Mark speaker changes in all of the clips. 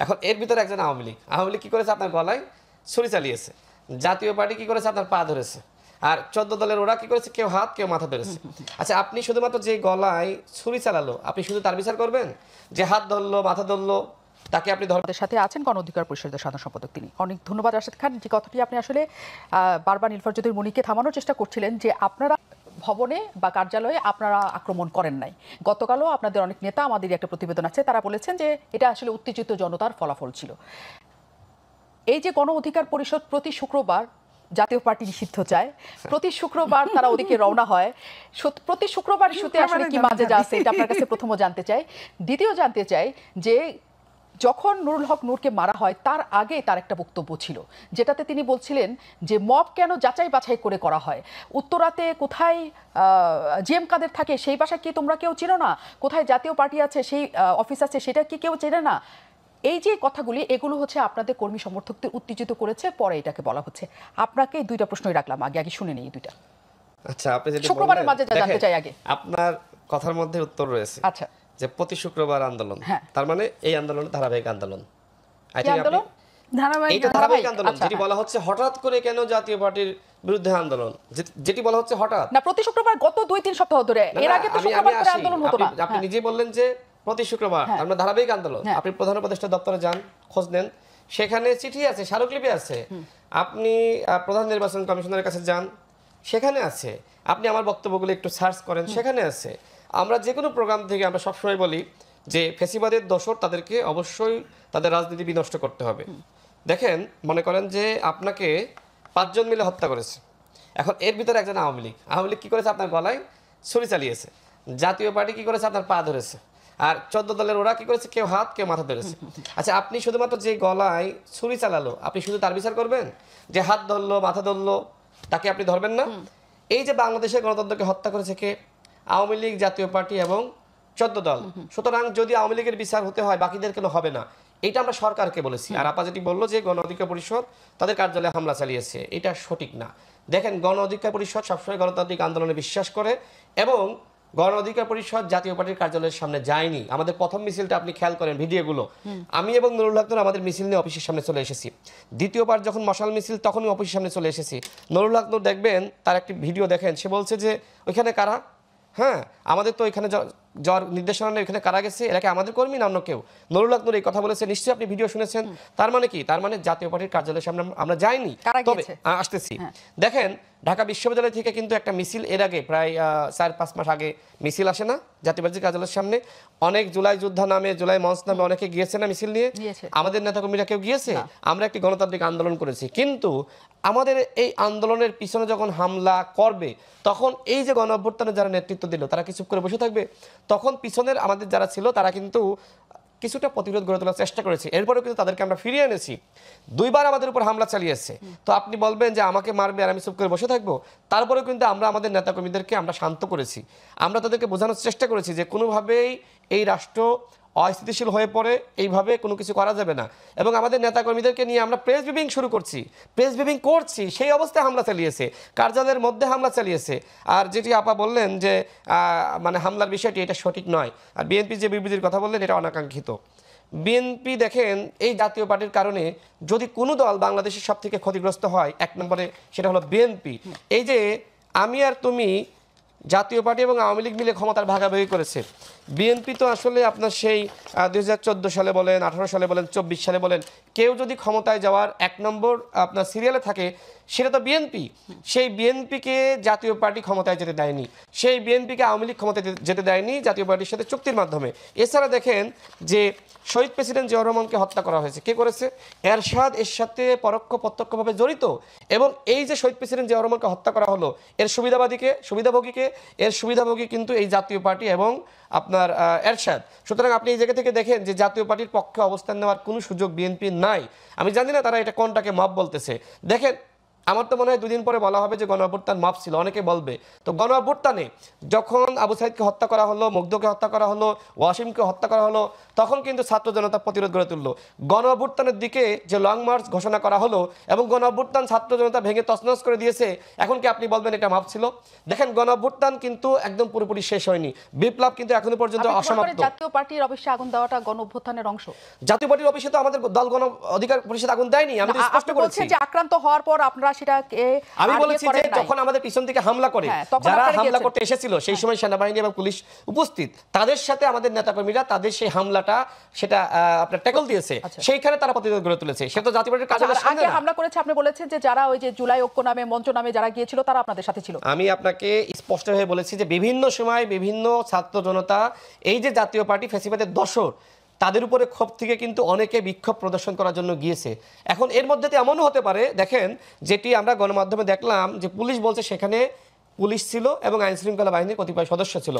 Speaker 1: এখন এর ভিতরে একজন আওয়ামী লীগ কি করেছে? আপনার গলায় ছুরি চালিয়েছে। জাতীয় পার্টি কি করেছে? আপনার পা ধরেছে। আর 14 দলের ওরা কি করেছে? কেউ হাত, কেউ মাথা ধরেছে। আচ্ছা, আপনি শুধুমাত্র যে গলায় ছুরি চালালো, আপনি শুধু তার বিচার করবেন? যে হাত ধরলো, মাথা ধরলো, তাকে আপনি
Speaker 2: আমাদের সাথে আছেন গণ অধিকার পরিষদের সাধারণ সম্পাদক তিনি। অনেক ধন্যবাদ রাশেদ খান। যে কথাটি আপনি আসলে বারবার নীলফার চৌধুরী মনিকে থামানোর চেষ্টা করছিলেন যে আপনারা ভবনে বা কার্যালয়ে আপনারা আক্রমণ করেন নাই। গতকালও আপনাদের অনেক নেতা, আমাদের একটা প্রতিবেদন আছে, তারা বলেছেন যে এটা আসলে উত্তেজিত জনতার ফলাফল ছিল। এই যে গণ অধিকার পরিষদ প্রতি শুক্রবার জাতীয় পার্টি নিষিদ্ধ চায়, প্রতি শুক্রবার তারা ওদিকে রওনা হয়, প্রতি শুক্রবার ইস্যুতে আসলে কি মাঝে যা আছে এটা আপনার কাছে প্রথমে জানতে চাই। দ্বিতীয় জানতে চাই যে যখন নুরুল হক নূরকে মারা হয় তার আগে তার একটা বক্তব্য ছিল, যেটাতে তিনি বলছিলেন যে মব কেন যাচাই বাছাই করে করা হয়, উত্তরাতে কোথায় জিএম কাদের থাকে সেই বাসা কি তোমরা কেউ চেনো না, কোথায় জাতীয় পার্টি আছে সেই অফিস আছে সেটা কি কেউ চেনে না। এই যে কথাগুলি, এগুলো হচ্ছে আপনাদের কর্মী সমর্থকদের উত্তেজিত করেছে, পরে এটাকে বলা হচ্ছে। আপনাকে দুইটা প্রশ্নই রাখলাম, আগে আগে শুনে নেই দুইটা।
Speaker 1: আচ্ছা, আপনি যেটা
Speaker 2: শুক্রবারের মাঝে জানতে চাই আগে।
Speaker 1: আপনার কথার মধ্যে উত্তর রয়েছে।
Speaker 2: আচ্ছা,
Speaker 1: যে প্রতি শুক্রবার আন্দোলন,
Speaker 2: হ্যাঁ,
Speaker 1: তার মানে এই আন্দোলনের ধারাবাহিক আন্দোলন।
Speaker 2: আন্দোলন
Speaker 1: ধারাবাহিক আন্দোলন, যেটি বলা হচ্ছে হঠাৎ করে কেন জাতীয় পার্টির বিরুদ্ধে আন্দোলন, যেটি বলা হচ্ছে হঠাৎ
Speaker 2: না, প্রতি শুক্রবার গত 2-3 সপ্তাহ ধরে। এর আগে তো শুক্রবার করে আন্দোলন হতো না।
Speaker 1: আপনি নিজেই বললেন যে প্রতি শুক্রবার, আমরা ধারাবাহিক আন্দোলন। আপনি প্রধান উপদেষ্টা দপ্তরে যান, খোঁজ নেন, সেখানে চিঠি আছে, স্মারকলিপি আছে। আপনি প্রধান নির্বাচন কমিশনারের কাছে যান, সেখানে আছে। আপনি আমার বক্তব্যগুলো একটু সার্চ করেন, সেখানে আছে। আমরা যে কোনো প্রোগ্রাম থেকে আমরা সবসময় বলি যে ফ্যাসিবাদের দোসর তাদেরকে অবশ্যই তাদের রাজনীতি বিনষ্ট করতে হবে। দেখেন, মনে করেন যে আপনাকে 5 জন মিলে হত্যা করেছে। এখন এর ভিতরে একজন আওয়ামী লীগ কি করেছে? আপনার গলায় ছুরি চালিয়েছে। জাতীয় পার্টি কি করেছে? আপনার পা ধরেছে। আর 14 দলের ওরা কি করেছে? কেউ হাত, কেউ মাথা ধরেছে। আচ্ছা, আপনি শুধুমাত্র যে গলায় ছুরি চালালো, আপনি শুধু তার বিচার করবেন? যে হাত ধরলো, মাথা ধরলো, তাকে আপনি ধরবেন না? এই যে বাংলাদেশের গণতন্ত্রকে হত্যা করেছে কে? আওয়ামী লীগ, জাতীয় পার্টি এবং 14 দল। সুতরাং যদি আওয়ামী লীগের বিচার হতে হয়, বাকিদের কেন হবে না? এটা আমরা সরকারকে বলেছি। আর আপা যেটি বললো যে গণ অধিকার পরিষদ তাদের কার্যালয়ে হামলা চালিয়েছে, এটা সঠিক না। দেখেন, গণ অধিকার পরিষদ সবসময় গণতান্ত্রিক আন্দোলনে বিশ্বাস করে এবং গণ অধিকার পরিষদ জাতীয় পার্টির কার্যালয়ের সামনে যায়নি। আমাদের প্রথম মিছিলটা আপনি খেয়াল করেন ভিডিওগুলো, আমি এবং নুরুল হক নূর আমাদের মিছিল নিয়ে অফিসের সামনে চলে এসেছি। দ্বিতীয়বার যখন মশাল মিছিল, তখনই অফিসের সামনে চলে এসেছি। নুরুল হক নূর দেখবেন, তার একটি ভিডিও দেখেন, সে বলছে যে ওইখানে কারা? হ্যাঁ, আমাদের তো এখানে জ্বর নির্দেশনা নেই, এখানে কারা গেছে, এলাকায় আমাদের কর্মী না অন্য কেউ। নুরুল হক নূর এই কথা বলেছে, নিশ্চয়ই আপনি ভিডিও শুনেছেন। তার মানে কি? তার মানে জাতীয় পার্টির কার্যালয়ের সামনে আমরা যাইনি। তবে আসতেছি, দেখেন, ঢাকা বিশ্ববিদ্যালয় থেকে কিন্তু একটা মিছিল এর আগে প্রায় 4-5 মাস আগে মিছিল আসে না জাতীয় পার্টির কার্যালয়ের সামনে? অনেক জুলাই যোদ্ধা নামে, জুলাই মঞ্চ নামে অনেকে গিয়েছে না মিছিল নিয়ে? আমাদের নেতাকর্মীরা কেউ গিয়েছে? আমরা একটি গণতান্ত্রিক আন্দোলন করেছি, কিন্তু আমাদের এই আন্দোলনের পিছনে যখন হামলা করবে, তখন এই যে গণ অভ্যুত্থানে যারা নেতৃত্ব দিল, তারা কি চুপ করে বসে থাকবে? তখন পিছনের আমাদের যারা ছিল, তারা কিন্তু কিছুটা প্রতিরোধ গড়ে তোলার চেষ্টা করেছে। এরপরেও কিন্তু তাদেরকে আমরা ফিরিয়ে এনেছি। 2 বার আমাদের উপর হামলা চালিয়েছে। তো আপনি বলবেন যে আমাকে মারবে আর আমি চুপ করে বসে থাকবো? তারপরেও কিন্তু আমরা আমাদের নেতাকর্মীদেরকে আমরা শান্ত করেছি। আমরা তাদেরকে বোঝানোর চেষ্টা করেছি যে কোনোভাবেই এই রাষ্ট্র অস্থিতিশীল হয়ে পড়ে এইভাবে কোনো কিছু করা যাবে না। এবং আমাদের নেতাকর্মীদেরকে নিয়ে আমরা প্রেস ব্রিফিং শুরু করছি, প্রেস ব্রিফিং করছি, সেই অবস্থায় হামলা চালিয়েছে, কার্যালয়ের মধ্যে হামলা চালিয়েছে। আর যেটি আপা বললেন যে মানে হামলার বিষয়টি, এটা সঠিক নয়। আর বিএনপি যে বিবৃতির কথা বললেন, এটা অনাকাঙ্ক্ষিত। বিএনপি দেখেন, এই জাতীয় পার্টির কারণে যদি কোনো দল বাংলাদেশের সব থেকে ক্ষতিগ্রস্ত হয়, 1 নম্বরে সেটা হলো বিএনপি। এই যে আমি আর তুমি, জাতীয় পার্টি এবং আওয়ামী লীগ মিলে ক্ষমতার ভাগাভাগি করেছে। বিএনপি তো আসলে আপনার সেই 2014 সালে বলেন, 18 সালে বলেন, 24 সালে বলেন, কেউ যদি ক্ষমতায় যাওয়ার 1 নম্বর আপনার সিরিয়ালে থাকে, সেটা তো বিএনপি। সেই বিএনপিকে জাতীয় পার্টি ক্ষমতায় যেতে দেয়নি, সেই বিএনপিকে আওয়ামী লীগ ক্ষমতায় যেতে দেয়নি জাতীয় পার্টির সাথে চুক্তির মাধ্যমে। এছাড়া দেখেন যে শহীদ প্রেসিডেন্ট জিয়াউর রহমানকে হত্যা করা হয়েছে, কে করেছে? এরশাদ এর সাথে পরোক্ষ প্রত্যক্ষভাবে জড়িত। এবং এই যে শহীদ প্রেসিডেন্ট জিয়াউর রহমানকে হত্যা করা হলো, এর সুবিধাভোগীকে, এর সুবিধাভোগী কিন্তু এই জাতীয় পার্টি এবং আপনার এরশাদ। সুতরাং আপনি এই জায়গা থেকে দেখেন যে জাতীয় পার্টির পক্ষে অবস্থান নেওয়ার কোনো সুযোগ বিএনপির নাই। আমি জানি না তারা এটা কোনটাকে মাপ বলতেছে। দেখেন, আমার তো মনে হয় দুদিন পরে বলা হবে যে গণ অভ্যুত্থান মাপ ছিল, অনেকে বলবে। তো গণ অভ্যুত্থানে যখন আবু সাইদকে হত্যা করা হলো, মুগ্ধকে হত্যা করা হলো, ওয়াসিমকে হত্যা করা হলো, তখন কিন্তু ছাত্র জনতা প্রতিরোধ গড়ে তুললো। গণ অভ্যুত্থানের দিকে যে লং মার্চ ঘোষণা করা হলো এবং গণ অভ্যুত্থান ছাত্র জনতা ভেঙে তছনছ করে দিয়েছে, এখন কি আপনি বলবেন এটা মাপ ছিল? দেখেন, গণ অভ্যুত্থান কিন্তু একদম পুরোপুরি শেষ হয়নি, বিপ্লব কিন্তু এখনো পর্যন্ত অসমাপ্ত।
Speaker 2: জাতীয় পার্টির অফিসে আগুন দেওয়াটা গণ অভ্যুত্থানের অংশ?
Speaker 1: জাতীয় পার্টির অফিসে তো আমাদের দল গণ অধিকার পরিষদ আগুন দেয়নি, আমি তো স্পষ্ট করেছি
Speaker 2: যে আক্রান্ত হওয়ার পর আপনারা সেটাকে
Speaker 1: আমি বলেছি যে যখন আমাদের পিছন থেকে হামলা করে, যারা হামলা করতে এসেছিল সেই সময় সেনাবাহিনী এবং পুলিশ উপস্থিত, তাদের সাথে আমাদের নেতাকর্মীরা তাদের সেই হামলাটা সেটা আপনার ট্যাকল দিয়েছে, সেইখানে তারা প্রতিরোধ গড়ে তুলেছে। সে তো জাতীয় পার্টির কাজ।
Speaker 2: আগে হামলা করেছে আপনি বলেছেন যে যারা ওই যে জুলাই ঐক্য নামে মঞ্চ নামে যারা গিয়েছিল তারা আপনাদের সাথে ছিল।
Speaker 1: আমি আপনাকে স্পষ্ট হয়ে বলেছি যে বিভিন্ন সময় বিভিন্ন ছাত্র জনতা এই যে জাতীয় পার্টি ফ্যাসিবাদের দশর, তাদের উপরে ক্ষোভ থেকে কিন্তু অনেকে বিক্ষোভ প্রদর্শন করার জন্য গিয়েছে। এখন এর মধ্যে এমনও হতে পারে, দেখেন যেটি আমরা গণমাধ্যমে দেখলাম যে পুলিশ বলছে সেখানে পুলিশ ছিল এবং আইন শৃঙ্খলা বাহিনীর কতিপয় সদস্য ছিল,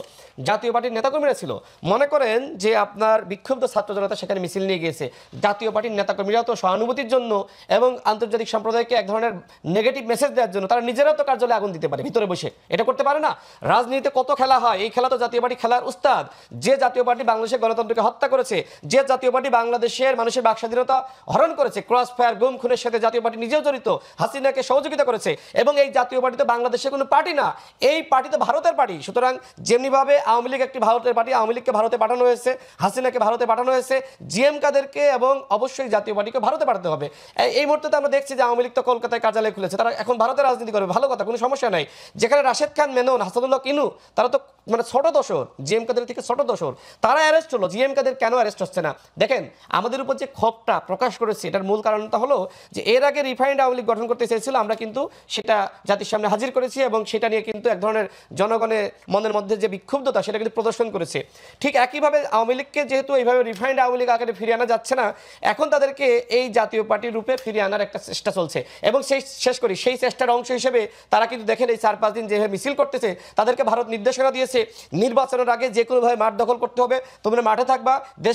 Speaker 1: জাতীয় পার্টির নেতাকর্মীরা ছিল। মনে করেন যে আপনার বিক্ষুব্ধ ছাত্র জনতা সেখানে মিছিল নিয়ে গিয়েছে, জাতীয় পার্টির নেতাকর্মীরাও তো সহানুভূতির জন্য এবং আন্তর্জাতিক সম্প্রদায়কে এক ধরনের নেগেটিভ মেসেজ দেওয়ার জন্য তারা নিজেরাও তো কার্যালয়ে আগুন দিতে পারে ভিতরে বসে, এটা করতে পারে না? রাজনীতিতে কত খেলা হয়, এই খেলা তো জাতীয় পার্টি খেলার উস্তাদ। যে জাতীয় পার্টি বাংলাদেশের গণতন্ত্রকে হত্যা করেছে, যে জাতীয় পার্টি বাংলাদেশের মানুষের বাক স্বাধীনতা হরণ করেছে, ক্রস ফায়ার গুম খুনের সাথে জাতীয় পার্টি নিজেও জড়িত, হাসিনাকে সহযোগিতা করেছে, এবং এই জাতীয় পার্টি তো বাংলাদেশের কোনো পার্টি না, এই পার্টি তো ভারতের পার্টি। সুতরাং যেমনিভাবে আওয়ামী লীগ একটি ভারতের পার্টি, আওয়ামী লীগকে ভারতে পাঠানো হয়েছে, হাসিনাকে ভারতে পাঠানো হয়েছে, জিএম কাদেরকে এবং অবশ্যই জাতীয় পার্টিকে ভারতে পাঠাতে হবে। এই মুহূর্তে আমরা দেখছি যে আওয়ামী লীগ তো কলকাতায় কার্যালয় খুলেছে, তারা এখন ভারতে রাজনীতি করবে, ভালো কথা, কোনো সমস্যা নাই। যেখানে রাশেদ খান মেনন, হাসানুল্লাহ কিনু, তারা তো মানে ছোট দোষর, জিএম কাদের থেকে ছোট দোষর, তারা অ্যারেস্ট হলো, জিএম কাদের কেন অ্যারেস্ট হচ্ছে না? দেখেন, আমাদের উপর যে ক্ষোভটা প্রকাশ করেছে এটার মূল কারণটা হলো যে এর আগে রিফাইন্ড আওয়ামী লীগ গঠন করতে চেয়েছিল, আমরা কিন্তু সেটা জাতির সামনে হাজির করেছি এবং সেটা নিয়ে কিন্তু এক ধরনের জনগণের মনের মধ্যে যে বিক্ষুব্ধতা সেটা কিন্তু প্রদর্শন করেছে। ঠিক একইভাবে আওয়ামী লীগকে যেহেতু এইভাবে রিফাইন্ড আওয়ামী লীগ আকারে ফিরিয়ে আনা যাচ্ছে না, এখন তাদেরকে এই জাতীয় পার্টির রূপে ফিরিয়ে আনার একটা চেষ্টা চলছে এবং সেই চেষ্টার অংশ হিসেবে তারা কিন্তু দেখেন এই 4-5 দিন যেভাবে মিছিল করতেছে, তাদেরকে ভারত নির্দেশনা দিয়েছে নির্বাচনের আগে যে কোনোভাবে মাঠ দখল করতে হবে, তোমরা মাঠে থাকবা, দেশ